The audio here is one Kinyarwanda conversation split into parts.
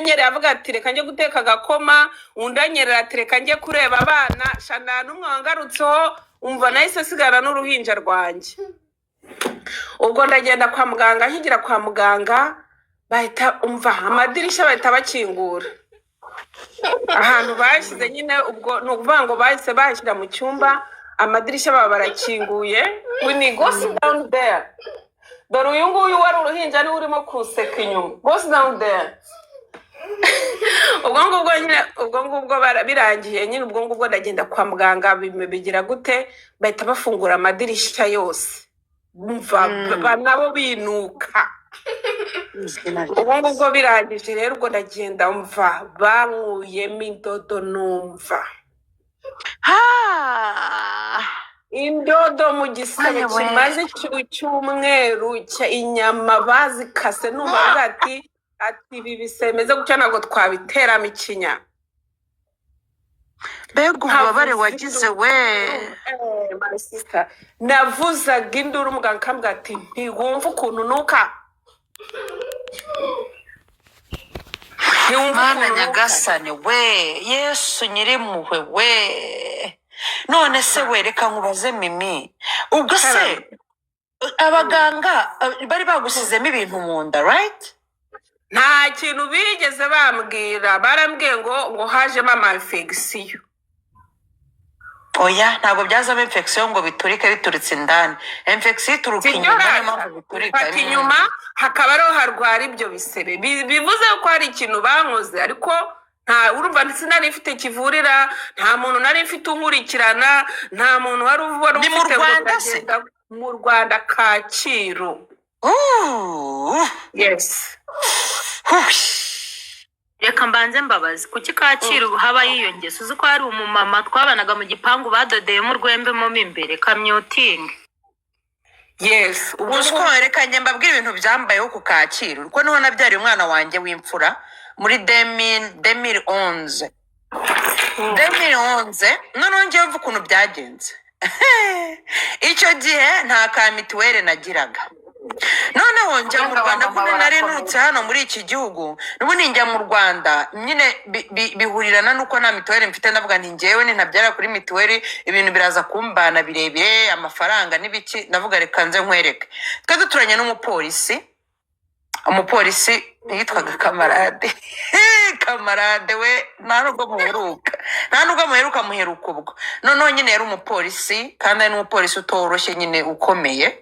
anyerera avuga ati reka njye guteka agakoma, undi anyerera ati reka njye kureba abana, shana n'umwe wangarutseho umva nahise sigara n'uruhinja rwanjye. Ubwo ndagenda kwa muganga, nkigera kwa muganga bahita umva amadirishya bahita bakingura. Ahantu bashyize nyine ubwo ni ukuvuga ngo bahise bashyira mu cyumba, amadirishya baba barakinguye. We need go sit down there. Dore uyu nguyu wari uruhinja niwe urimo kuseka inyuma. Go sit down there. ubwo ngubwo birangiye nyine, ubwo ngubwo ndagenda kwa muganga bigira gute, bahita bafungura amadirishya yose. Umva nabo binuka. Ubwo ngubwo birangije rero, ubwo ndagenda umva bankuyemo indodo numva. Indodo mu gisebe kimaze cy'umweru, inyama bazikase numva ati ibi bisemeze gutya ntabwo twabiteramo ikinya. Mbega ububabare wagize we. My sister, navuzaga induru muganga akambwira ati ntiwumva ukuntu nuka. Mana nyagasane we, Yesu nyirimpuhwe we. None se we reka nkubaze Mimi, ubwo se abaganga bari bagusizemo ibintu mu nda, right? Nta kintu bigeze bambwira, barambwiye ngo hajemo ama infection. Oya, ntabwo byazamo infection ngo bituritse indani. Infection ituruka inyuma, niyo mpamvu biturika inyuma, hakaba ariho harwara ibyo bisebe. Bivuze ko hari ikintu bankoze, ariko nta urumva sinari ifite kivurira, nta muntu nari mfite unkurikirana, nta muntu wari ufite mu Rwanda Kacyiru. Yes. Reka mbanze mbabazi kuki Kacyiru haba yiyongeza, uzi ko hari umumama twabanaga mu gipangu badodeyemo urwembe mo imbere kamyuting. Yes, ubwo reka njye mbabwira ibintu byambayeho ku Kacyiru, kuko niho nabyariye umwana wanjye w'imfura muri 2011. Noneho ngiye mvuga ukuntu byagenze. Icyo gihe nta ka mituweli nagiraga. Noneho njya mu Rwanda kuko nari nutse hano muri iki gihugu, n'ubundi njya mu Rwanda nyine bihurirana nuko nta mituweli mfite, ndavuga nti njyewe ntabyara kuri mituweli, ibintu biraza kumbana birebire, amafaranga n'ibiki, ndavuga reka nze nkwereke. Twe duturanye n'umupolisi, umupolisi yitwaga Kamarade. Kamarade we nta nubwo muheruka muheruka ubwo. Noneho nyine yari umupolisi, kandi ari n'umupolisi utoroshye nyine ukomeye.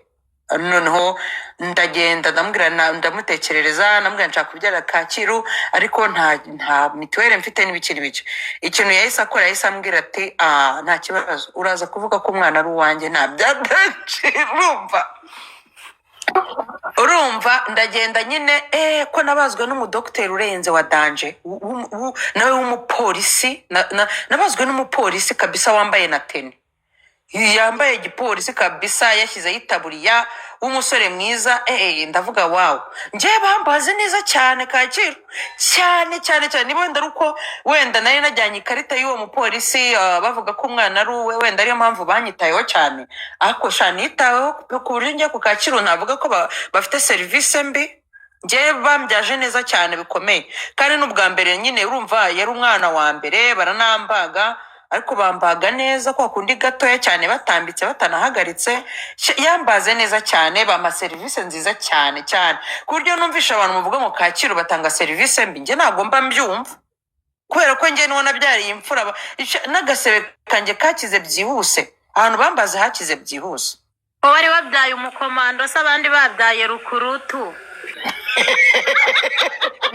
Noneho ndagenda ndamutekerereza, namubwira nshaka kubyara Kacyiru, ariko nta mituweli mfite n'ibiki. Ikintu yahise akora, yahise ambwira ati nta kibazo, uraza kuvuga ko umwana ari uwanjye, nta byadacira. Urumva ndagenda nyine ko nabazwe n'umudokiteri urenze wa danje, nawe w'umupolisi, nabazwe n'umupolisi kabisa wambaye na teni, yambaye igipolisi kabisa, yashyizeho itaburiya, w'umusore mwiza. Ndavuga wow, njye bambaze neza cyane Kacyiru, cyane niba wenda aruko wenda nari najyanye ikarita y'uwo mupolisi, bavuga ko umwana ari uwe, wenda ariyo mpamvu banyitayeho cyane. Ariko nitaweho ku buryo njye ku Kacyiru navuga ko bafite serivisi mbi. Njye bambyaje neza cyane bikomeye, kandi n'ubwa mbere nyine urumva yari umwana wa mbere, baranambaga, ariko bambaga neza kwa kundi gatoya cyane, batambitse batanahagaritse, yambaze neza cyane, bampa serivisi nziza cyane ku buryo numvisha abantu muvuga ngo Kacyiru batanga serivisi mbi. Njye ntabwo mba mbyumva, kubera ko njye niho nabyariye imfura, n'agasebe kanjye kakize byihuse, ahantu bambaze hakize byihuse. Wari wabyaye umukomando se abandi babyaye rukurutu?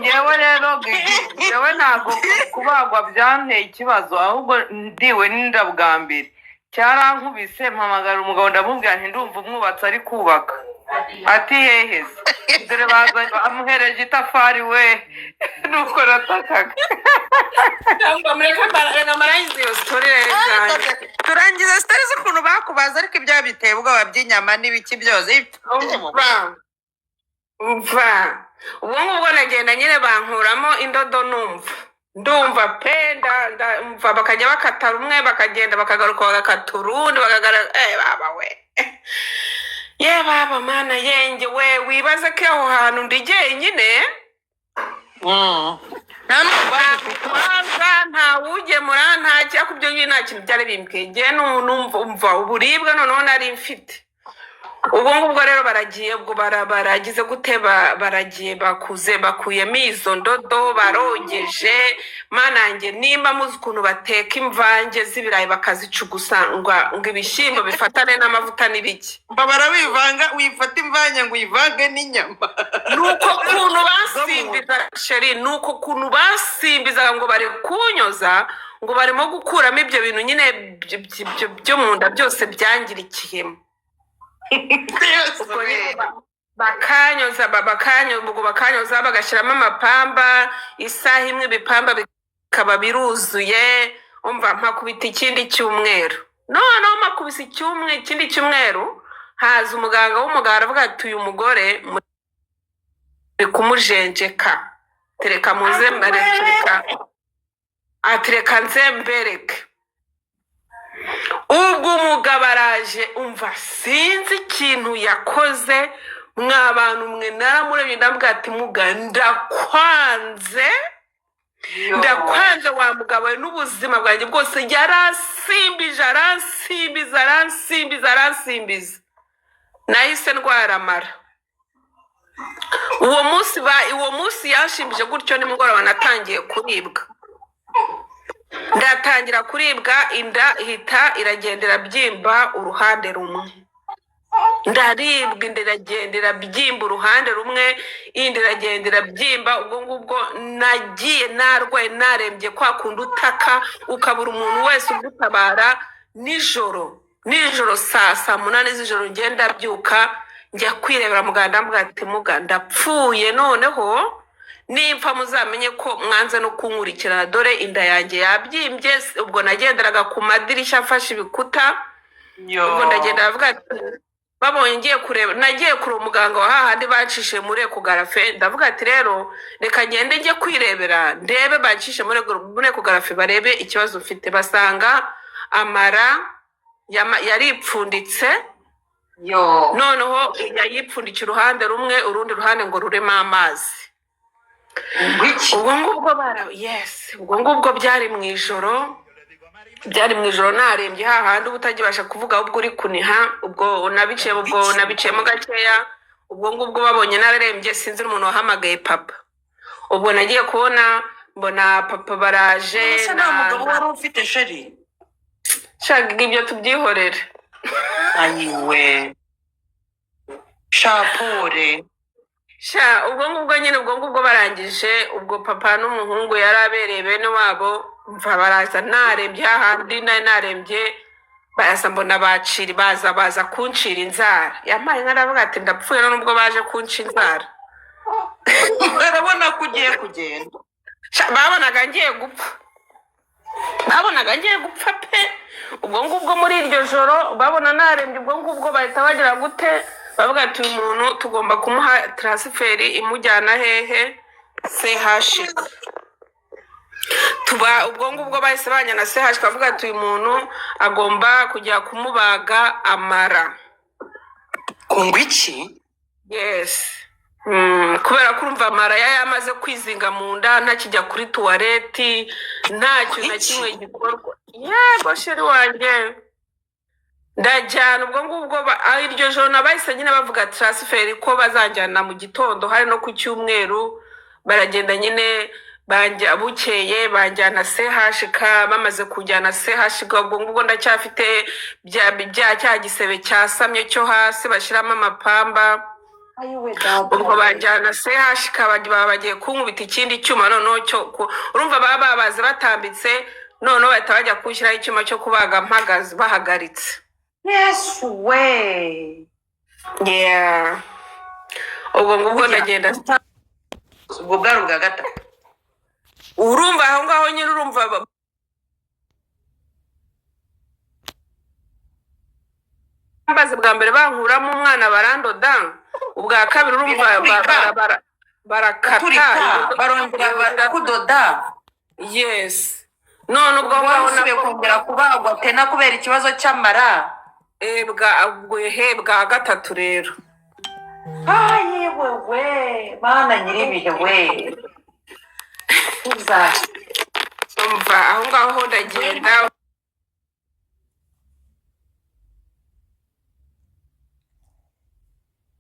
Yewe rero yewe ntabwo kubagwa byanteye ikibazo, ahubwo ndiwe n'inda bwa mbere cyarankubise, mpamagara umugabo ndamubwira nti ndumva umwubatsi ari kubaka. Ati heheze, dore bamuhereje itafari we, nuko natakaga. Turangiza story z'ukuntu bakubaza, ariko ibyo biteye ubwoba by'inyama n'ibiki byose. Umva ubwo ngubwo nagenda nyine bankuramo indodo ndumva pe ndumva, bakajya bakata rumwe, bakagenda bakagaruka bagakata urundi, baba we baba mana yenge we, wibaze ko aho hantu ndi jyenyine. nta n'umubaje ufite. nta ntawugemura nta cyakubyo nyine nta kintu byari bimbwiye njye numva uburibwe noneho nari mfite ubwo ngubwo rero baragiye ubwo baragize gute baragiye bakuyemo izo ndodo barogeje manange nimba muzi ukuntu bateka imvange z'ibirayi bakazicugusa ngo ibishyimbo bifatane n'amavuta n'ibiki barabivanga wifata imvange ngo uyivange n'inyama. nuko kuntu basimbiza sheri nuko kuntu basimbizaga ngo bari kunyoza ngo barimo gukuramo ibyo bintu nyine byo mu nda byose byangirikiyemo bakanyoza bagashyiramo amapamba isaha imwe ibipamba bikaba biruzuye umva mpakubita ikindi cyumweru noneho mpakubise ikindi cyumweru haza umuganga w'umuganga aravuga ati uyu mugore muri kumujenjeka tereka muze mbareka atereka nze mbereke ubwo umugabo araje umva sinzi ikintu yakoze mwa bantu mwe naramurebye ndavuga ati muga ndakwanze wa mugabo we n'ubuzima bwanjye bwose aransimbiza nahise ndwara amara uwo munsi yanshimbije gutyo nimugoroba natangiye kuribwa ndatangira kuribwa inda ihita iragenda irabyimba uruhande rumwe ndaribwa inda iragenda irabyimba uruhande rumwe indi iragenda irabyimba ubwo ngubwo nagiye narwaye narembye kwa kundi utaka ukabura umuntu wese ugutabara nijoro saa munani z'ijoro ngenda byuka njya kwirebera muganga mbwa ati muga ndapfuye noneho nimpfa muzamenye ko mwanze no kunkurikirana dore inda yanjye yabyimbye ubwo nagenderaga ku madirishya afashe ibikuta ubwo ndagenda ndavuga ati babonye nagiye kureba umuganga wa hahandi bacishe muri ekogarafe ndavuga ati rero reka ngende njye kwirebera ndebe bacishe muri ekogarafe barebe ikibazo ufite basanga amara yaripfunditse noneho yayipfundikiye uruhande rumwe urundi ruhande ngo ruremo amazi ubwo ngubwo byari mu ijoro narembye hahandi uba utagibasha kuvuga ahubwo uri kuniha ubwo nabiciyemo gakeya ubwo ngubwo babonye nararembye sinzi umuntu wahamagaye papa ubwo nagiye kubona mbona papa baraje nta mugabo wari ufite sheri shaka ibyo tubyihorere ayiwe shapure ubwo ngubwo barangije ubwo papa n'umuhungu yari abereye bene wabo mva baraza narembye hahandi narembye baraza mbona baza kuncira inzara yampaye nkaravuga ati ndapfuye nubwo baje kunca inzara barabona ko ugiye kugenda babonaga ngiye gupfa pe ubwo ngubwo muri iryo joro babona narembye ubwo ngubwo bahita bagira gute bavuga ati uyu muntu tugomba kumuha taransiferi imujyana hehe CHK ubwo ngubwo bahise bajyana CHK bavuga ati uyu muntu agomba kujya kumubaga amara kunga iki yes kubera ko urumva amara yamaze kwizinga mu nda ntakijya kuri tuwareti nta kintu na kimwe gikorwa yego sheri wanjye ndajyana ubwo ngubwo iryo joro nabahise nyine bavuga taransiferi ko bazanjyana mu gitondo hari no ku cyumweru baragenda nyine bukeye banjyana CHK bamaze kujyana CHK ubwo ngubwo ndacyafite cya gisebe cyasamye cyo hasi bashyiramo amapamba ubwo banjyana CHK baba bagiye kunkubita ikindi cyuma noneho urumva baba babaze batambitse noneho bahita bajya kushyiraho icyuma cyo kubaga bahagaritse yesu we ubwo ngubwo ndagenda ubwo bwari ubwa gatatu urumva aho ngaho nyine urumva bambaze bwa mbere bankuramo umwana barandoda ubwa kabiri urumva barakata barongera barakudoda yes none ubwo usubiye kongera kubagwa tena kubera ikibazo cy'amara bwa gatatu rero yewe we mana nyiribihe we umva aho ngaho ndagenda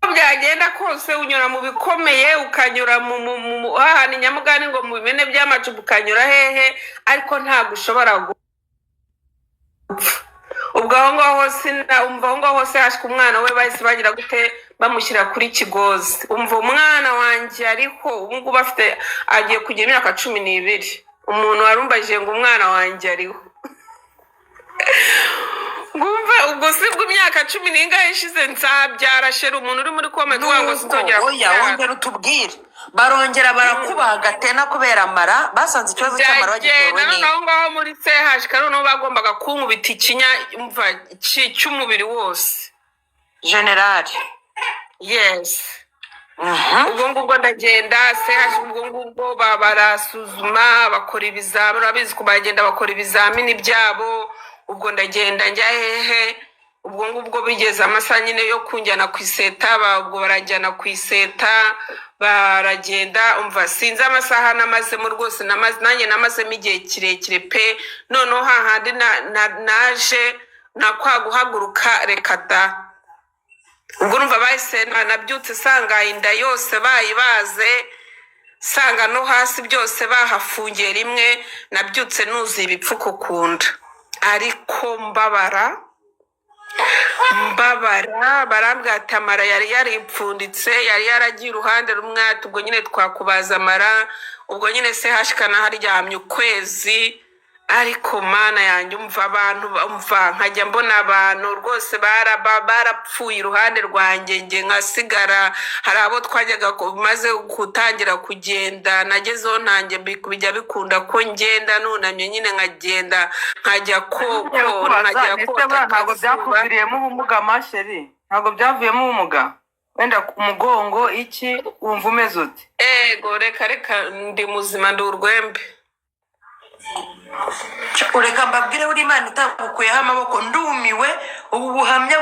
uko byagenda kose unyura mu bikomeye ukanyura hahana inyamugani ngo mu bimene by'amacupa ukanyura hehe ariko ntabwo ushobora gupfa ubwo aho ngaho hose hashika umwana we bahise bagira gute bamushyira kuri Kigozi umva umwana wanjye ariko ubu ngubu agiye kugira imyaka 12 umuntu warumbajije ngo umwana wanjye ariho ngumva ubwo si bw'imyaka 10 ishize nzabyara shera umuntu uri muri comment wango sinzongera wongera utubwire barongera barakubaga tena kubera amara basanze ikibazo cy'amara bagitewe ni naho ngaho muri CH noneho bagombaga kunkubita ikinya umva cy'umubiri wose general yes ubwo ngubwo ndagenda CH ubwo ngubwo barasuzuma bakora ibizamini urabizi ko bagenda bakora ibizamini byabo ubwo ndagenda njya hehe ubwo ngubwo bigeze amasaha nyine yo kunjyana ku iseta ubwo barajyana ku iseta baragenda umva sinzi amasaha namazemo rwose nanjye namazemo igihe kirekire pe noneho hahandi naje nakwa guhaguruka reka da ubwo numva bahise nabyutse sanga inda yose bayibaze sanga no hasi byose bahafungiye rimwe nabyutse nuzuye ibipfuko kunda ariko mbabara barambwira ati amara yari yaripfunditse yari yaragiye uruhande rumwe ubwo nyine twakubaza amara ubwo nyine se hashikana haryamye ukwezi ariko mana yanjye umva abantu nkajya mbona abantu rwose barapfuye iruhande rwanjye nge nkasigara hari abo twajyaga maze gutangira kugenda nagezeho nanjye bijya bikunda ko ngenda nunamye nyine nkagenda nkajya kota ntabwo byakuviriyemo ubumuga masheri ntabwo byavuyemo ubumuga wenda ku mugongo iki wumva umeze ute ego reka ndi muzima ndi urwembe ureka mbabwire uri Imana itagukuyeho amaboko ndumiwe ubu buhamya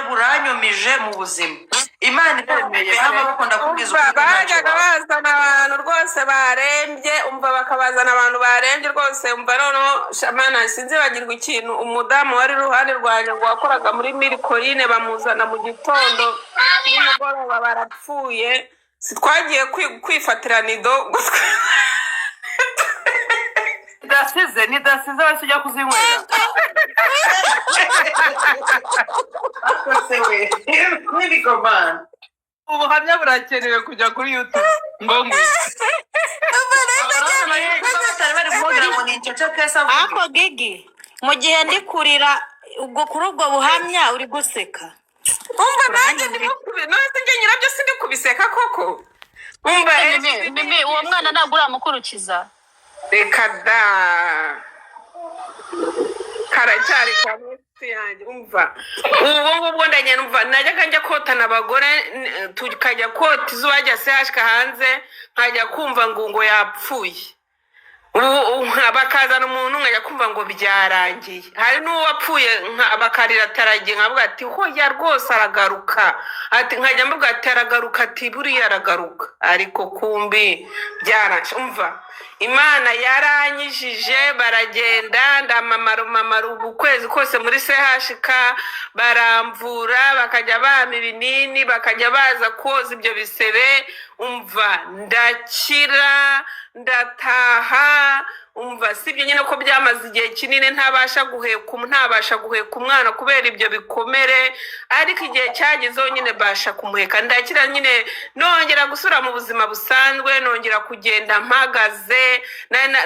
buranyomije mu buzima Imana itagukuyeho amaboko ndakubwiza ukuri bajyaga bazana abantu rwose barembye umva bakabazana abantu barembye rwose umva noneho shamana sinzi bagirwa ikintu umudamu wari iruhande rwanjye ngo wakoraga muri Mirikorine bamuzana mu gitondo nimugoroba barapfuye sitwagiye kwifatira nido nidasize wese ujya kuzinywera ubuhamya burakenewe kujya kuri YouTube ngo ako gigi mu gihe ndi kurira ubwo kuri ubwo buhamya uri guseka umva nanjye nose njye nyirabyo sindi kubiseka koko umva mimi uwo mwana ntabwo uramukurukiza reka da karacyari kwa munsi yanjye umva ubwo ndagenda umva najyaga njya kotana abagore tukajya kota izuba rya CH hanze nkajya kumva ngo yapfuye bakazana umuntu nkajya kumva ngo byarangiye hari n'uwapfuye bakarira ataragiye nkavuga ati hoya rwose aragaruka ati nkajya mvuga ati aragaruka ati buriya aragaruka ariko kumbi byaranje umva Imana yaranyijije baragenda ndamamara ukwezi kose muri CHK baramvura bakajya bama ibinini bakajya baza koza ibyo bisebe umva ndakira ndataha umva sibyo nyine ko byamaze igihe kinini ntabasha guheka umwana kubera ibyo bikomere ariko igihe cyagezeho nyine basha kumuheka ndakira nyine nongera gusura mu buzima busanzwe nongera kugenda mpagaze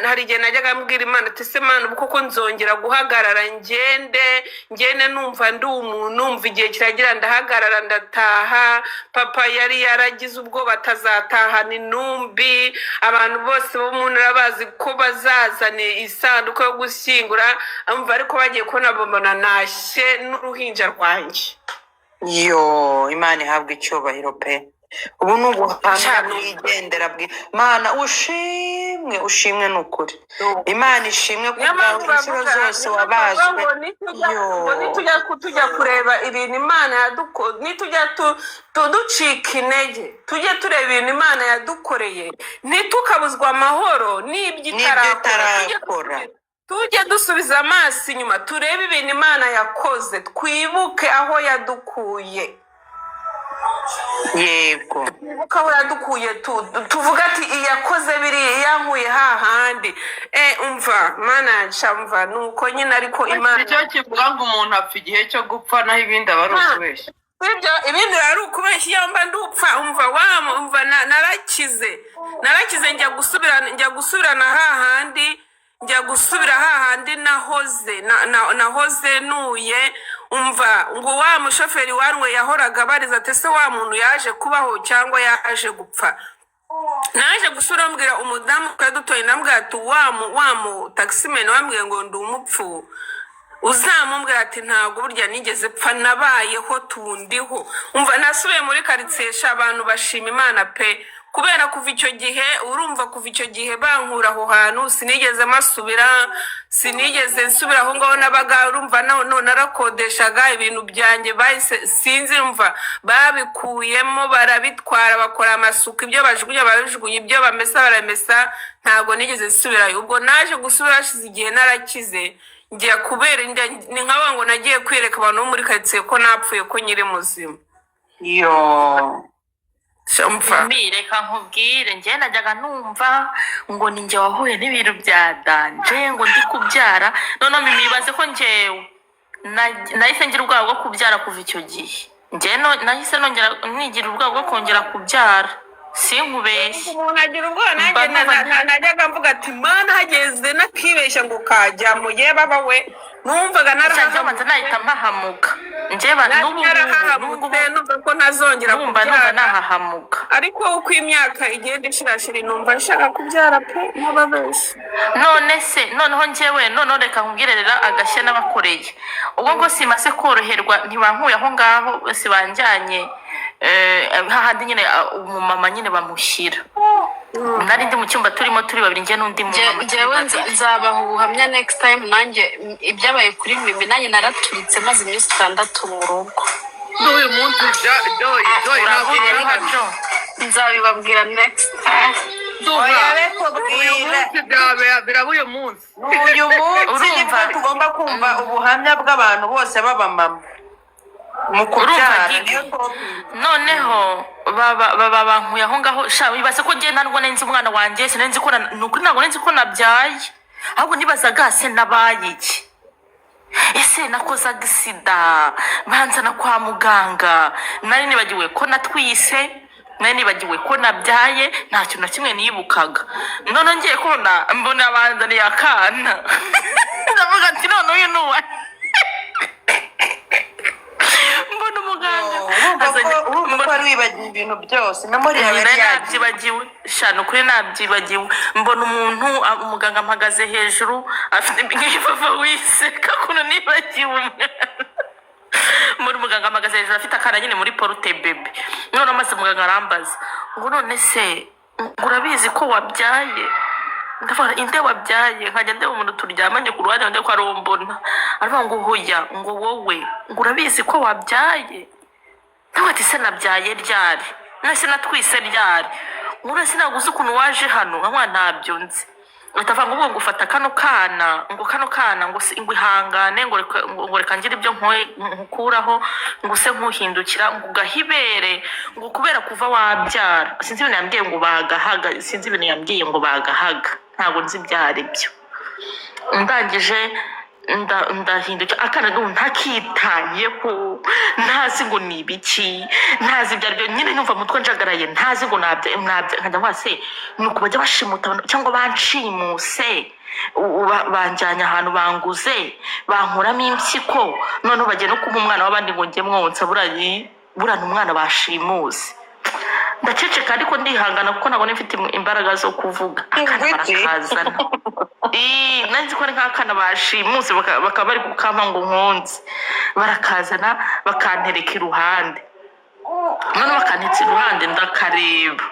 hari igihe najyaga mbwira Imana ati se Mana kuko nzongera guhagarara ngende numva ndi umuntu numva igihe kiragira ndahagarara ndataha papa yari yaragize ubwo batazatahana intumbi abantu bose bo mu ntara bazi ko bazazane isanduku yo gushyingura amva ariko bagiye kubona babona nashye n'uruhinja rwanjye Imana ihabwa icyubahiro pe ubu ni ubuhamya bwigendera Mana ushimwe ushimwe ni ukuri. Imana ishimwe niyo mpamvu kubwawe inshuro bavuga zose wabazwe. ngo nitujya Yo. tujya kureba ibintu imana nitujya ducika intege tujye tureba ibintu imana yadukoreye ntitukabuzwa amahoro n'ibyo N'ibyo itarakora itarakora. tujye dusubiza amaso inyuma turebe ibintu imana yakoze twibuke aho yadukuye Yego. twibuke aho yadukuye tuvuga ati iyakoze biriya yankuye hahandi umva mana yacu umva nuko nyine ariko imana icyo kivuga ngo umuntu apfa igihe cyo gupfa naho ibindi aba ari ukubeshya. ibindi ari ukubeshya iyo mba ndupfa umva narakize njya gusubirana hahandi njya gusubira hahandi nahoze nuye umva ngo wa mushoferi wanwe yahoraga abariza ati ese wa muntu yaje kubaho cyangwa yaje gupfa naje gusura mbwira umudamu twari dutoye nambwira ati wa mu taximen wambwiye ngo ndi umupfu uzamumbwira ati ntabwo burya nigeze pfa nabayeho tundiho umva nasubiye muri karitsiye abantu bashima imana pe kubera kuva icyo gihe bankura aho hantu sinigeze nsubira aho ngaho nabaga urumva narakodeshaga ibintu byanjye bahise sinzi umva babikuyemo barabitwara bakora amasuku ibyo bajugunya ibyo bamesa baramesa ntabwo nigeze nsubirayo ubwo naje gusubira hashize igihe narakize njya kubera ni nk'aba ngo nagiye kwereka abantu bo muri karitsiye ko napfuye ko nyiri muzima Yo. reka nkubwire njye najyaga numva ngo ni njye wahuye n'ibintu bya danje ngo ndi kubyara noneho mimibaze ko njyewe nahise ngira ubwoba bwo kubyara kuva icyo gihe njye nahise nigira ubwoba bwo kongera kubyara sinkubeshye umuntu agira ubwoba nanjye najyaga mvuga ati mana hageze nakibeshya ngo kajyamo ye baba we numvaga narahahamutse nahita mpahamuka njyewe numva ko ntazongera numva nahahamuka ariko uko imyaka igenda ishirashira numva nshaka kubyara pe n'ababeshyi noneho njyewe reka nkubwire rero agashya n'abakoreye ubwo ngo simaze koroherwa ntibankuye aho ngaho bose banjyanye hahandi nyine umumama nyine bamushyira nari ndi mu cyumba turimo turi babiri njye n'undi mumama njyewe nzabaha ubuhamya next time nanjye ibyabaye kuri mimi nanjye naraturitse maze iminsi 6 mu rugo n'uyu munsi nzabibabwira next time biraba uyu munsi nibwo tugomba kumva ubuhamya bw'abantu bose b'abamama mu kubyara. noneho baba bankuye aho ngaho bibaze ko njye ntabwo nzi umwana wanjye sinzi ko ntabwo nzi ko nabyaye ahubwo nibazaga se nabaye iki ese nakoze agisida banzana kwa muganga nari nibagiwe ko natwise nari nibagiwe ko nabyaye nta kintu na kimwe nibukaga none ngiye kubona mbona banzaniye akana ndavuga ati none uyu ni uwa mbona umuganga urumva ko wari wibagiwe ibintu byose memori yawe nabyibagiwe shano kuri nabyibagiwe mbona umuganga mpagaze hejuru afite nk'ifafa wiseka kuno nibagiwe muri muganga mpagaze hejuru afite akana nyine muri porute bebe none amaze muganga arambaza ngo none se urabizi ko wabyaye ndavuga inde wabyaye nkajya ndeba umuntu turyamanye ku ruhande ndetse ko ari umbona aravuga ngo hoya ngo wowe ngo urabizi ko wabyaye ndavuga ati se nabyaye ryari nase natwise ryari ngura sinaguze ukuntu waje hano nkwa ntabyo nzi utavuga ngo ufata kano kana ngo ihangane ngo reka ngire ibyo nkukuraho ngo se nkuhindukira ngo ugahibere ngo kubera kuva wabyara sinzi ibintu yambwiye ngo bagahaga sinzi ibintu yambwiye ngo bagahaga ntabwo nzi ibyari byo ndangije ndahindukira akana ngo ntakitayeho ntazi ngo ni ibiki ntazi ibyo aribyo nyine numva mutwe njagaraye ntazi ngo nabya nkajya hose ni uko bajya bashimuta cyangwa banshimuse banjyanye ahantu banguze bankuramo impyiko noneho bagiye no kuba umwana w'abandi ngo njye mwonsa burana umwana bashimuse ndaceceka ariko ndihangana kuko ntabwo mfite imbaraga zo kuvuga akana barakazana nanzi ko ari nk'akana bashimuse bakaba bari kukampa ngo nkunze barakazana bakantereka iruhande none bakantetse iruhande ndakareba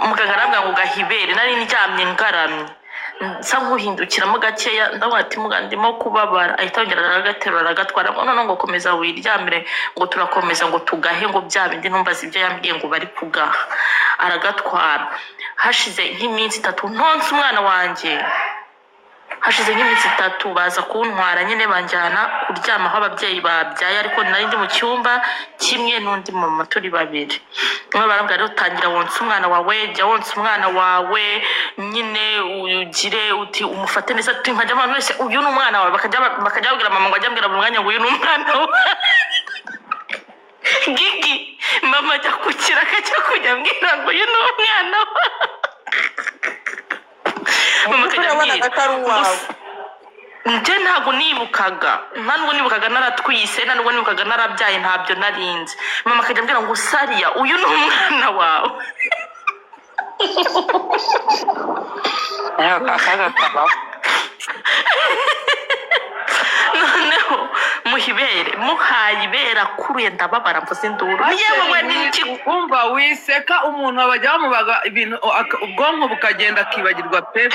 muganga arambwira ngo gahibere, nari ndyamye ngaramye nsa nk'uhindukiramo gakeya, ndavuga ati muganga ndimo kubabara, ahita yongera aragaterura aragatwara ngo none ngo komeza wiryamire ngo turakomeza ngo tugahe ngo bya bindi numvaza ibyo yambwiye ngo bari kugaha, aragatwara. Hashize nk'iminsi 3 ntonse umwana wanjye, hashize nk'iminsi 3 baza kuntwara nyine banjyana kuryama aho ababyeyi babyaye, ariko nari ndi mu cyumba kimwe n'undi mama turi babiri. Umwe barambwira rero tangira wonsa umwana wawe, jya wonsa umwana wawe nyine ugire uti umufate neza, uti nkajya abantu wese uyu ni umwana wawe, bakajya babwira mama ngo ajya ambwira buri mwanya ngo uyu ni umwana wawe. Gigi mama ajya ku kiraka cyo kujya ambwira ngo uyu ni umwana wawe. Mama akajya ambwira njye ntabwo nibukaga, ntabwo nibukaga naratwise, ntabwo nibukaga narabyaye, ntabyo narinzi. Mama akajya ambwira ngo Sariya uyu ni umwana wawe. Noneho muhaye ibere akuruye ndababara mvuze induru. Yewe n'iki umva wiseka umuntu abajya bamubaga ibintu ubwonko bukagenda akibagirwa pe.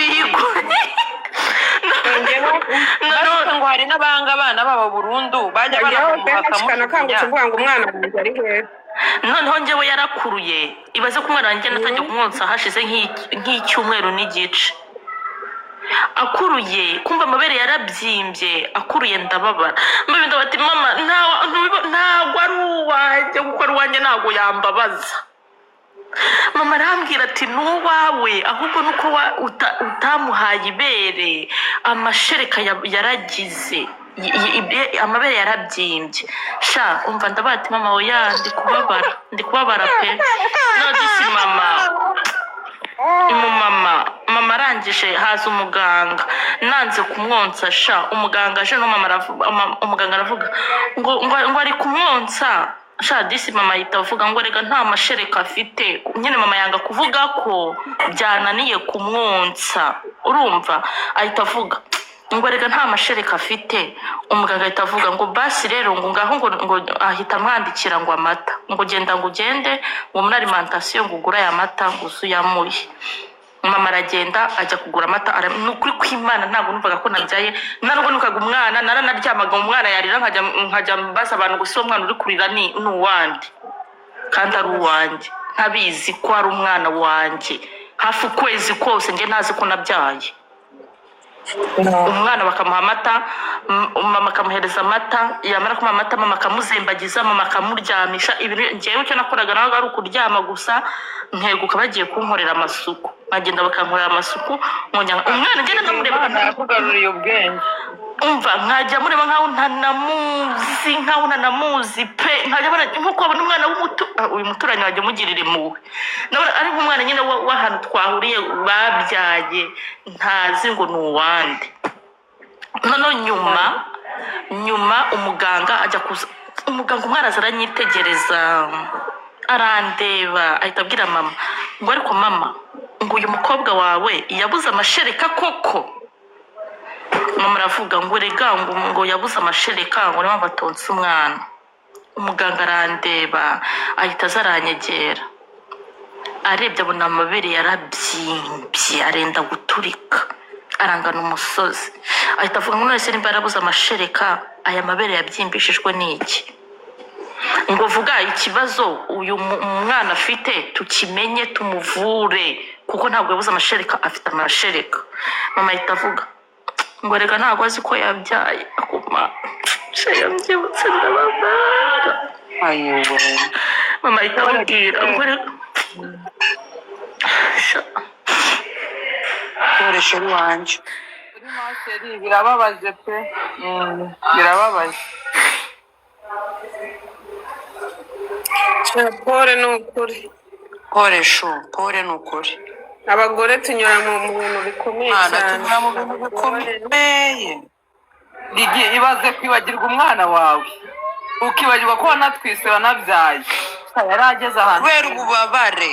ngo hari n'abanga abana babo burundu bajya bakamuha ngo umwana wanjye ari heza. Noneho njyewe yarakuruye, ibaze ko umwana wanjye natangiye kumwonsa hashize nk'icyumweru n'igice. Akuruye kumva amabere yarabyimbye, akuruye ndababara. Mbe ndabati mama ntabwo ari uwanjye, kuko ari uwanjye ntabwo yambabaza. Mama arambwira ati n'uwawe ahubwo nuko utamuhaye ibere, amashereka yaragize, amabere yarabyimbye. Sha umva ndabati mama oya ndi kubabara pe. Nodisi mama arangije haza umuganga nanze kumwonsa. Sha umuganga aje no umuganga aravuga ngo ari kumwonsa. Sha disi mama ahita avuga ngo rega nta mashereka afite. Nyine mama yanga kuvuga ko byananiye kumwonsa, urumva, ahita avuga ngo rega nta mashereka afite. Umuganga ahita avuga ngo basi rero ngo ngaho ngo ahita amwandikira ngo amata, ngo genda ngo ugende ngo muri alimentation ngo ugura aya mata ngo uzuyamuye. Mama aragenda ajya kugura amata. Nukuri kw'Imana ntabwo numvaga ko nabyaye, ntabwo nukaga umwana, naranaryamaga umwana yarira nkajya mbaza abantu gusa umwana uri kurira ni uwandi, kandi ari uwanjye ntabizi ko ari umwana wanjye. Hafi ukwezi kose nge ntazi ko nabyaye. Umwana bakamuha amata, mama akamuhereza amata, yamara kumuha amata mama akamuzembagiza, mama akamuryamisha. Njyewe icyo nakoraga nawe ari ukuryama gusa, nteguka bagiye kunkorera amasuku, bagenda bakankorera amasuku. Umwana ngenda nkamureba nakugaruriye ubwenge, umva nkajya mureba nkaho ntanamuzi pe, nkajya mbona nkuko abona umwana uyu muturanyi wajya umugirira impuhwe, nabona ari nk'umwana nyine w'ahantu twahuriye babyaye, ntazi ngo ni uwande. Noneho nyuma umuganga ajya kuza, umwana aza aranyitegereza arandeba ahita abwira mama ngo ariko mama ngo uyu mukobwa wawe yabuze amashereka koko. Mama aravuga ngo rega ngo yabuze amashereka ngo niyo batonse umwana. Umuganga arandeba ahita azaranyegera, arebye abona amabere yarabyimbye arenda guturika arangana umusozi. Ahita avuga ngo none se nimba yarabuze amashereka aya mabere yabyimbishijwe n'iki? Ngo vuga ikibazo uyu mwana afite tukimenye tumuvure, kuko ntabwo yabuze amashereka, afite amashereka. Mama ahita avuga ngo rega ntabwo azi ko yabyaye. Akuma yabyibutse ndababara. Mama ahita amubwira ngo rega koresha iwanjye. kuri maseri birababaje pe, birababaje. Pole ni ukuri, pole ni ukuri. abagore tunyura mu bintu bikomeye cyane. tunyura mu bintu bikomeye. Ibaze kwibagirwa umwana wawe, ukibagirwa ko wanatwise wanabyaye, yari ageze ahantu kubera ububabare.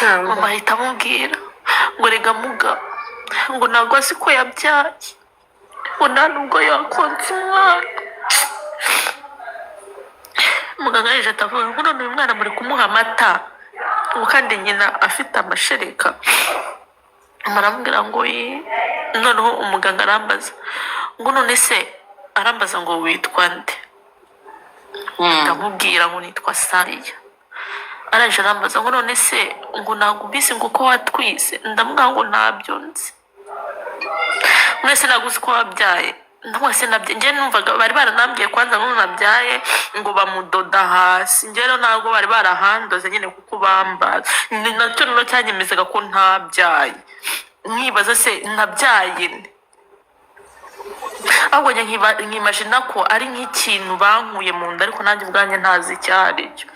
Mama ahita amubwira ngo rega muga ngo ntabwo azi ko yabyaye, ngo nta nubwo yakonsa umwana. umuganga yaje atavuga ngo none uyu mwana muri kumuha amata ngo kandi nyina afite amashereka, maramubwira ngo noneho umuganga arambaza ngo none se, arambaza ngo witwa nde, ndamubwira ngo nitwa Sariya. Araje arambaza ngo none se ngo ntabwo ubizi ngo uko watwise, ndamubwira ngo ntabyo nzi. Mwese ntabwo uzi ko wabyaye, ndamwese nabyaye, njye numvaga bari baranambwiye kwanza ngo nabyaye ngo bamudoda hasi, njye rero ntabwo bari barahandoze nyine kuko bambaza, ni nacyo rero cyanyemezaga ko ntabyaye, nkibaza se nabyaye nde, ahubwo njye nkimajina ko ari nk'ikintu bankuye mu nda ariko nanjye ubwanjye ntazi icyo ari cyo.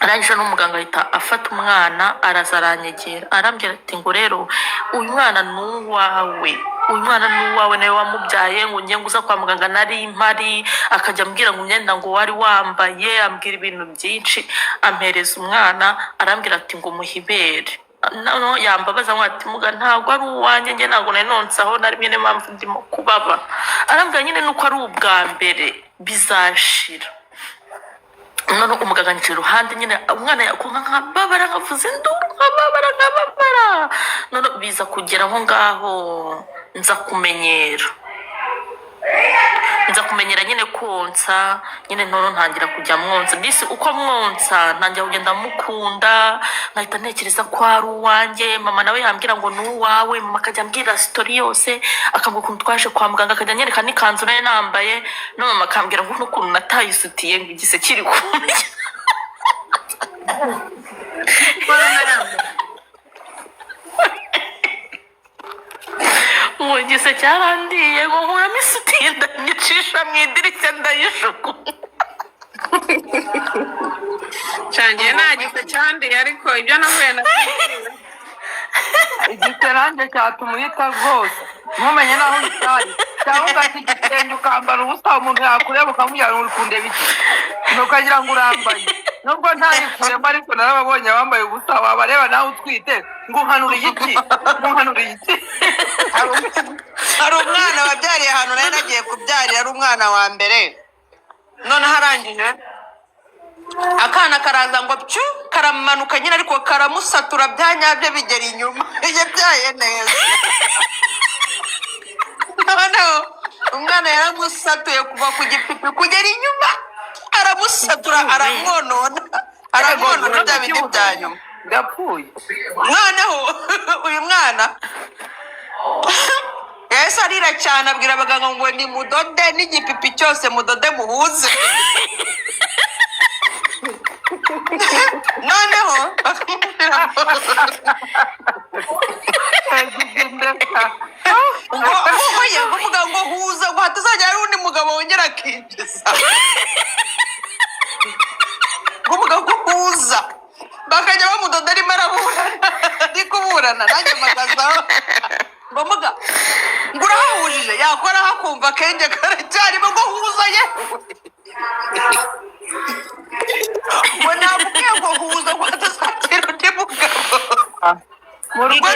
Arangije n'umuganga ahita afata umwana araza aranyegera arambwira ati ngo rero uyu mwana ni uwawe, uyu mwana ni uwawe nawe wamubyaye, ngo njye nguza kwa muganga nari mpari, akajya ambwira ngo imyenda ngo wari wambaye, ambwira ibintu byinshi, ampereza umwana arambwira ati ngo muhibere. No yambabaza ngo ati muga ntabwo ari uwanjye, njye ntabwo nari nonsaho na rimwe, niyo mpamvu ndimo kubaba. Arambwira nyine nuko ari ubwa mbere bizashira. None umuganga anyicira iruhande nyine umwana yakonka nkababara nkavuza induru nkababara, none biza kugera aho ngaho nza kumenyera nyine konsa, nyine none ntangira kujya mwonsa, bisi uko mwonsa ntangira kugenda mukunda, nkahita ntekereza ko ari uwanjye. Mama nawe yambwira ngo ni uwawe, mama akajya ambwira sitori yose, akavuga ukuntu twaje kwa muganga, akajya anyereka n'ikanzu nayo nambaye, no mama akambwira ngo n'ukuntu natayisutiye ngo igise kiri kumwe. Ngo igise cyarandiye ngo nkuramo isutiye ndanyicisha mu idirishya ndayishuku. Cangiye nagise cyandiye ariko ibyo nahuye na igiterange cyatuma uhita rwose ntumenye naho utaye, cyangwa ugata igitenge ukambara ubusa, umuntu yakureba ukamubwira ngo uri kundeba iki, ukagira ngo urambaye, nubwo ntayikuremo ariko narababonye abambaye ubusa, wabareba nawe utwite ngo unkanuriye iki, unkanuriye iki. hari umwana wabyariye ahantu nari nagiye kubyarira, ari umwana wa mbere, noneho arangije akana karaza ngo pyu karamanuka nyine ariko karamusatura bya nyabyo bigera inyuma, yabyaye neza. Noneho umwana yaramusatuye kuva ku gipipi kugera inyuma, aramusatura aramwonona bya bindi bya nyuma ndapfuye. noneho uyu mwana yahise arira cyane abwira abaganga ngo ni mudode n'igipipi cyose mudode muhuze. noneho bavuga ngo huza ngo hatazajya hari undi mugabo wongera akinjiza, bavuga ngo huza, bakajya bamudoda arimo ari kuburana, nanjye mpagazaho ngo muga ngo urahahujije, yakora hakumva akenge karacyarimo ngo huza yewe. ngo namubwiye ngo huza ngo hatazagera undi mugabo, mu rugo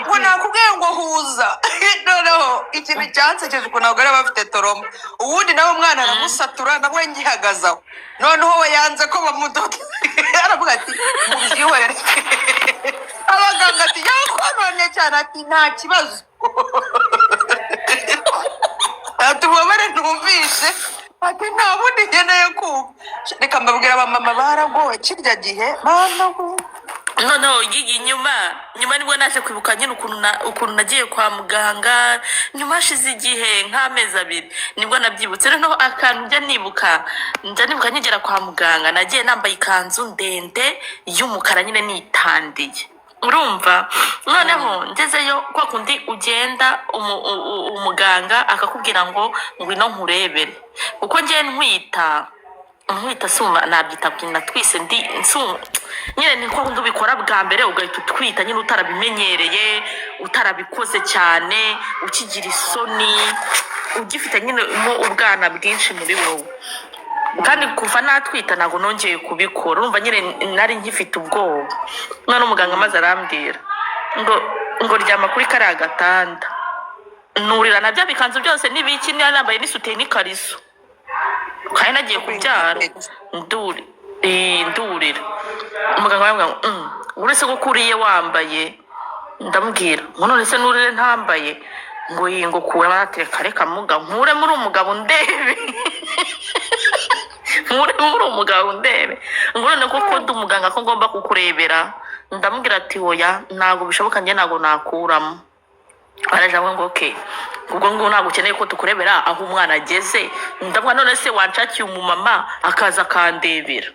ngo nakubwiye ngo huza. Noneho ikintu cyansekeje ukuntu abagore bafite toroma, ubundi nawe umwana aramusatura nawe ngihagazaho, noneho we yanze ko bamudoda, aravuga ati mubyihorere. Abaganga ati yakononye cyane, ati nta kibazo, atubabare ntumvishe, ati nta bundi nkeneye kumva. Reka mbabwira abamama baragowe kirya gihe banago. Noneho yiga nyuma nibwo naje kwibuka nyine ukuntu nagiye kwa muganga, nyuma hashize igihe nk'amezi 2 nibwo nabyibutse. Noneho akantu njya nibuka nkigera kwa muganga, nagiye nambaye ikanzu ndende y'umukara nyine nitandiye, urumva. Noneho ngezeyo kwa kundi ugenda umuganga akakubwira ngo ngwino nkurebere, kuko ngiye ntwita suma nabyita bwina twise ndi nyine ni kwa kundi ubikora bwa mbere ugahita utwita nyine utarabimenyereye, utarabikoze cyane, ukigira isoni, ugifite nyine ubwana bwinshi muri wowe. Kandi kuva natwita ntabwo nongeye kubikora, urumva nyine nari nkifite ubwoba. None umuganga maze arambwira ngo ryama kuri kariya gatanda, nurira na bya bikanzu byose n'ibiki niba nambaye n'isutiye n'ikariso kandi nagiye kubyara ndurira umuganga arambwira ngo uretse ko ukuriye wambaye, ndamubwira ngo none se nurire ntambaye, ngo yingo kuramo atereka reka muga nkure muri umugabo ndebe nkure muri umugabo ndebe ngo none koko ndi umuganga ko ngomba kukurebera. Ndamubwira ati oya ntabwo bishoboka, njye ntabwo nakuramo. Araje avuga ngo okay ubwo ngo ntabwo ukeneye ko tukurebera aho umwana ageze. Ndabona none se wanshakiye umumama akaza akandebera.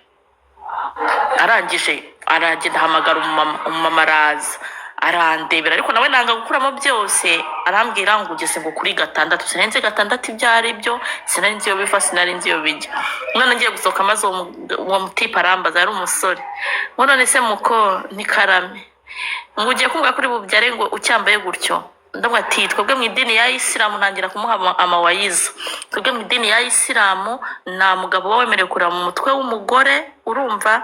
Arangije aragenda ahamagara umumama araza arandebera, ariko nawe nanga gukuramo byose. Arambwira ngo ugeze ngo kuri 6, sinenze 6 ibyo ari byo, sinenze iyo bifa, sinarinze iyo bijya. None ngiye gusohoka maze uwo mutipa arambaza, ari umusore, ngo none se muko nikarame ngo ugiye kumva kuri bubyare ngo ucyambaye gutyo. Ndabwo ati twebwe mu idini ya Isilamu ntangira kumuha amawayiza. Twebwe mu idini ya Isilamu nta mugabo wemerewe kureba mu mutwe w'umugore, urumva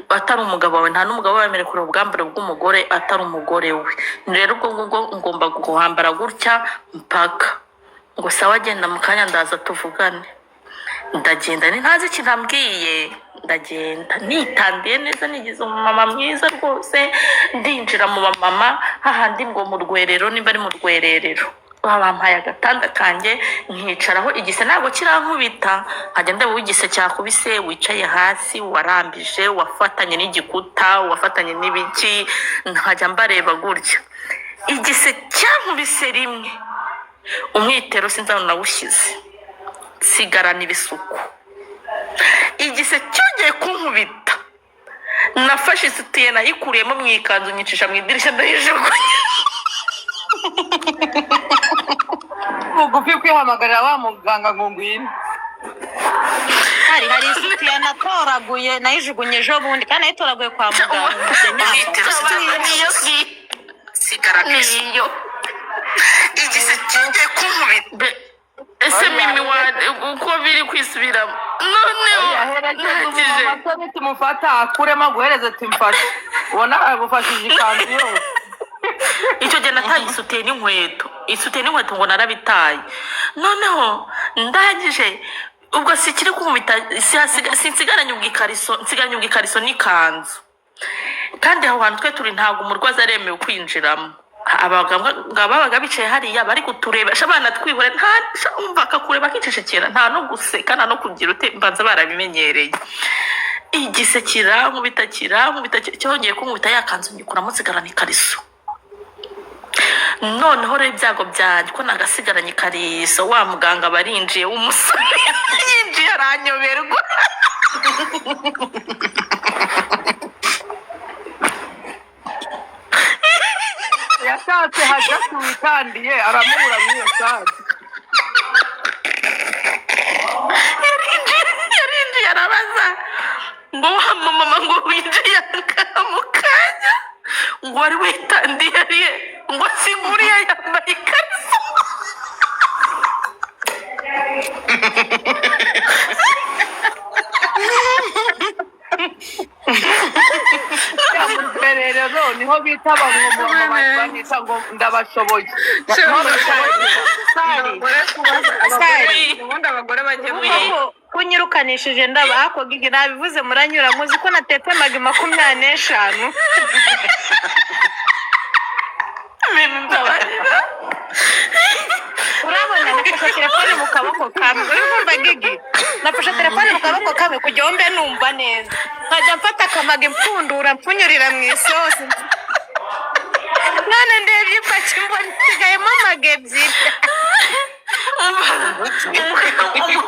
atari umugabo wawe, nta n'umugabo wemerewe kureba ubwambare bw'umugore atari umugore we. Rero ubwo ngomba guhambara gutya mpaka. Ngo sawa agenda mu kanya ndaza tuvugane. Ndagenda ntazi ikintu ambwiye, ndagenda nitandiye neza, nigize umumama mwiza rwose. Ndinjira mu bamama hahandi ngo mu rwerero, nimba ari mu rwererero, bampaye agatanda kanjye nkicaraho. Igise ntabwo kirankubita, nkajya ndeba uw'igise cyakubise wicaye hasi warambije, wafatanye n'igikuta, wafatanye n'ibiki, nkajya mbareba gutya. Igise cyankubise rimwe, umwitero sinzabona nawushyize, sigarana ibisuku. Igise cyongeye kunkubita, nafashe isutiye nayikuriyemo mu ikanzu nyicisha mu idirishya ndayijugunya. bugufi kwihamagarira wa muganga ngo ngwino. hari isutiye natoraguye nayijugunye ejo bundi kandi nayitoraguye kwa muganga. Niyo sigarana iyo igise cyongeye kunkubita. Ese mimi uko biri kwisubiramo noneho nahagije tumufata akuremo guhereza tumfashe, ubona agufashije ikanzu yose. icyo gihe nataye isutiye n'inkweto ngo narabitaye. Noneho ndangije ubwo sikiri kumubita, sinsigaranye ubwikariso n'ikanzu. Kandi aho hantu twe turi ntabwo umurwaza aremewe kwinjiramo. Abaganga babaga bicaye hariya bari kutureba, abana twihore umva akakureba akicecekera, nta no guseka nta no kugira mbanza barabimenyereye. Igise kirankubita cyongeye kunkubita yakanzu nyikuramo nsigarana ikariso. Noneho rero ibyago byanjye ko nagasigaranye ikariso, wa muganga barinjiye w'umusore yinjiye aranyoberwa. yashatse hajya kuwitandiye aramubura muri iyo sare. yarinjiye arabaza ngo wa mama ngo winjiye mu kanya ngo wari witandiye ngo siguriya yambaye ikariso. rero niho bita bamwita ngo ndabashoboye. ubundi abagore bagiye kunyirukanishije ndaba ako gigi nabivuze muranyura muzi ko natetemaga 25. urabona nafashe telefone mu kaboko kamwe, urumva gigi nafashe telefone mu kaboko kamwe kugira ngo mbe numva neza, nkajya mfata akamaga impfundura mpfunyurira mu isosi. none ndebye ipaki mbona nsigayemo amaga ebyiri.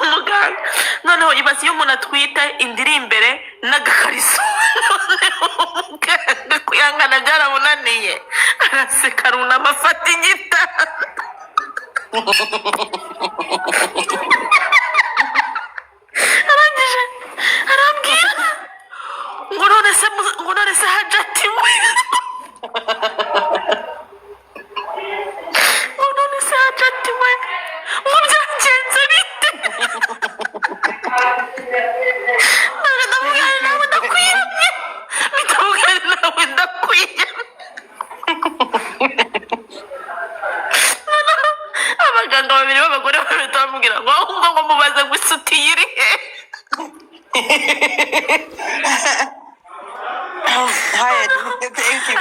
umuganga noneho ibaze iyo umuntu atwite inda iri imbere n'agakariso, umuganga kuyangana byaramunaniye, araseka arunama afata igitanda. arangije arambwira ngo none se hajati we ngo byagenze bite? ndamubwira nawe ndakwiyamye, bitamubwira nawe ndakwiyamye. isutiye iri he Haya, thank you.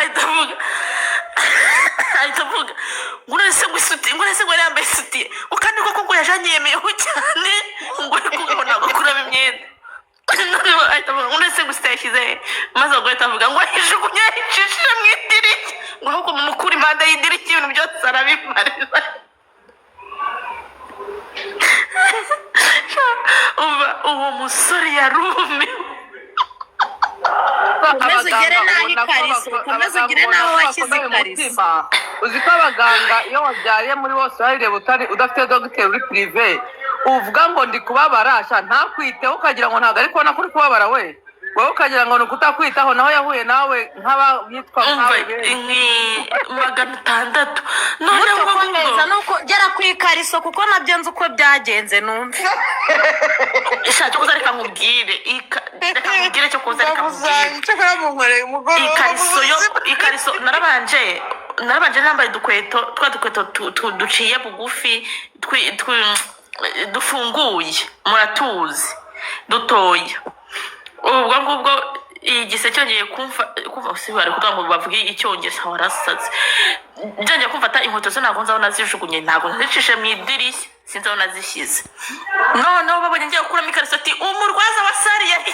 ahita avuga ngurese ngo isutiye ngurese ngo yambaye isutiye ukandi koko ngo yajanye yemeyeho cyane ngo ariko ngo ntabwo kuraba imyenda noneho ahita avuga ngurese ngo isutiye yashyize he maze ubwo ahita avuga ngo ayijugunye yayicishije mu idirishya ngo ahubwo mumukure impande y'idirishya ibintu byose arabimarira uwo musore yarumiwe Komeza ugere n'aho ikariso, komeza ugere n'aho washyize ikariso. uzi ko abaganga iyo wabyariye muri bose bareba udafite dogiteri uri pirive uvuga ngo ndi kubabara ntakwiteho ukagira ngo ntabwo ari kubona ko uri kubabara wowe ukagira ngo ni ukutakwitaho naho yahuye nawe nk'abitwa nkawe ni 600 noneho Komeza nuko gera ku ikariso kuko nabyo nzi uko byagenze numve. ishaka kuza reka nkubwire reka nkubwire cyo kuza reka nkubwire Cyakora munkoreye umugoroba. ikariso narabanje nambaye dukweto duciye bugufi dufunguye muratuzi dutoya ubwo ngubwo igise cyongeye kumva usibare kugira ngo bavuge icyongesha warasaze byongeye kumfata inkweto zo ntabwo nzaho nazijugunye ntabwo nazicishe mu idirishya sinzi aho nazishyize noneho babonye ngiye gukuramo ikariso ati umurwaza wa sari yari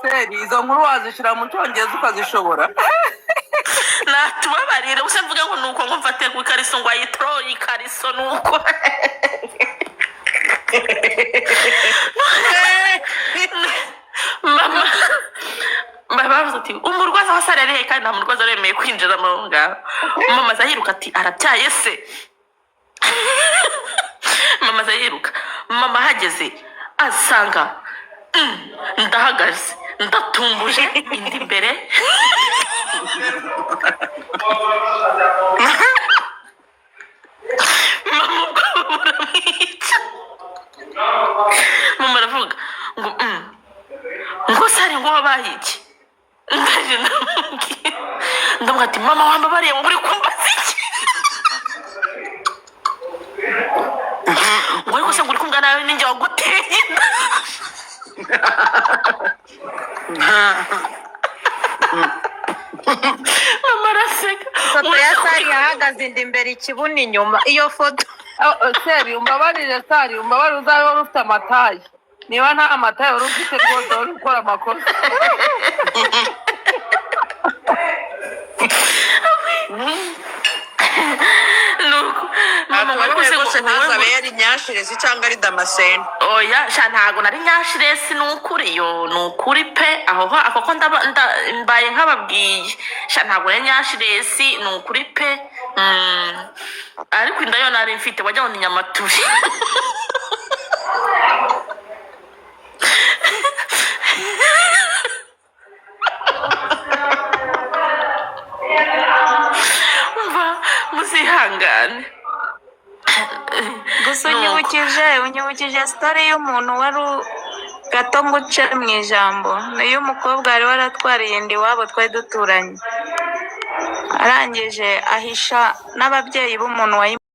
seri izo nkuru wazishyira mu cyongereza ukazishobora natubabarire gusa mvuga ngo nuko ngo mfate ku ikariso ngo ayitoro ikariso nuko mama bavuze ati umurwaza wa sare arihe kandi nta murwaza aremeye kwinjira mu ngaho mama azayiruka ati arabyaye se mama azayiruka mama ahageze asanga ndahagaze ndatumbuje indi imbere mama ubwoba buramwica mama aravuga ngo sare ngo wabaye iki ndaje ndamubwira ati mama wambabariye ngo uri kumbaza iki ngo ariko se ngo uri kumva nawe ninjye waguteye inda mama araseka Foto ya Sari yahagaze indi imbere ikibuno inyuma. Iyo foto seri umbabarire sari umbabarire uzabe wari ufite amatayi niba nta amatayi wari ufite rwose wari gukora amakosa nuko mama ngo ariko se ngo ntazabe yari nyashirezi cyangwa ari damascene. oya sha ntago nari nyashiresi nukuri yo nukuri pe aho ako mbaye nk'ababwiye sha ntago nari nyashiresi nukuri pe ariko inda yo nari mfite wajya ngo ni nyamaturi umva muzihangane gusa unyibukije story y'umuntu wari gato nguce mu ijambo niyo umukobwa wari waratwariye inda iwabo twari duturanye arangije ahisha n'ababyeyi b'umuntu